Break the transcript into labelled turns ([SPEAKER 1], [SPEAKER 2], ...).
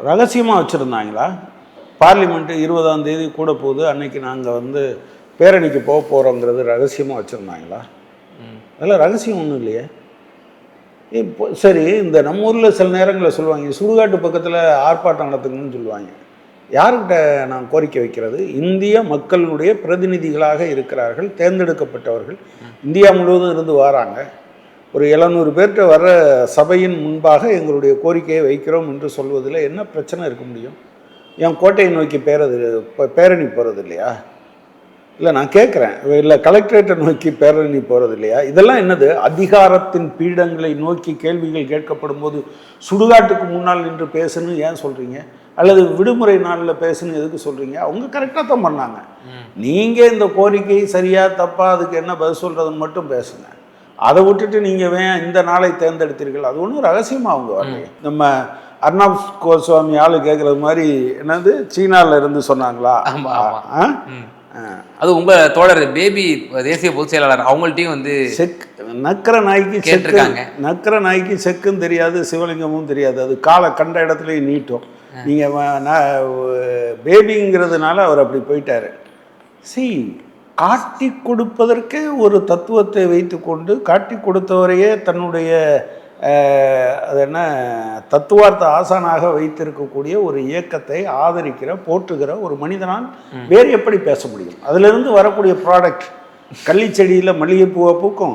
[SPEAKER 1] ரகசியமாக வச்சுருந்தாங்களா? பார்லிமெண்ட்டு 20ஆம் தேதி கூட போகுது, அன்னைக்கு நாங்கள் வந்து பேரணிக்கு போக போகிறோங்கிறது ரகசியமாக வச்சுருந்தாங்களா? அதெல்லாம் ரகசியம் ஒன்றும் இல்லையே. இப்போ சரி, இந்த நம்ம ஊரில் சில நேரங்களில் சொல்லுவாங்க, சுடுகாட்டு பக்கத்தில் ஆர்ப்பாட்டம் நடத்துங்கன்னு சொல்லுவாங்க. யார்கிட்ட நான் கோரிக்கை வைக்கிறது? இந்திய மக்களுடைய பிரதிநிதிகளாக இருக்கிறார்கள், தேர்ந்தெடுக்கப்பட்டவர்கள், இந்தியா முழுவதும் இருந்து வராங்க. ஒரு 700 பேர்கிட்ட வர சபையின் முன்பாக எங்களுடைய கோரிக்கையை வைக்கிறோம் என்று சொல்வதில் என்ன பிரச்சனை இருக்க முடியும்? என் கோட்டையை நோக்கி பேரணி போகிறது இல்லையா? இல்லை, நான் கேட்குறேன், இல்லை கலெக்டரேட்டை நோக்கி பேரணி போகிறது இல்லையா? இதெல்லாம் என்னது? அதிகாரத்தின் பீடங்களை நோக்கி கேள்விகள் கேட்கப்படும் போது சுடுகாட்டுக்கு முன்னால் நின்று பேசணும் ஏன் சொல்கிறீங்க? அல்லது விடுமுறை நாளில் பேசணும் எதுக்கு சொல்கிறீங்க? அவங்க கரெக்டாக தான் பண்ணாங்க. நீங்கள் இந்த கோரிக்கை சரியா தப்பா, அதுக்கு என்ன பதில் சொல்கிறதுன்னு மட்டும் பேசுங்க. அதை விட்டுட்டு நீங்கள் இந்த நாளை தேர்ந்தெடுத்தீர்கள், அது ஒன்றும் ரகசியமாக அவங்க வரலையே. நம்ம அர்ணாப் கோஸ்வாமி ஆளு கேட்குறது மாதிரி என்னது சீனாவில் இருந்து சொன்னாங்களா?
[SPEAKER 2] அது உங்க தோழர் பேபி தேசிய பொதுச் செயலாளர் அவங்கள்ட்டையும் வந்து
[SPEAKER 1] செக் நக்கிற நாய்க்கு கேட்டிருக்காங்க. நக்கிற நாய்க்கு செக்குன்னு தெரியாது, சிவலிங்கமும் தெரியாது, அது காலை கண்ட இடத்துலையும் நீட்டும். நீங்கள் பேபிங்கிறதுனால அவர் அப்படி போயிட்டார். காட்டி கொடுப்பதற்கு ஒரு தத்துவத்தை வைத்து கொண்டு காட்டி கொடுத்தவரையே தன்னுடைய அது என்ன தத்துவார்த்த ஆசானாக வைத்திருக்கக்கூடிய ஒரு இயக்கத்தை ஆதரிக்கிற போற்றுகிற ஒரு மனிதனால் வேறு எப்படி பேச முடியும்? அதிலிருந்து வரக்கூடிய ப்ராடக்ட் கள்ளிச்செடியில் மல்லிகைப்பூவை பூக்கும்,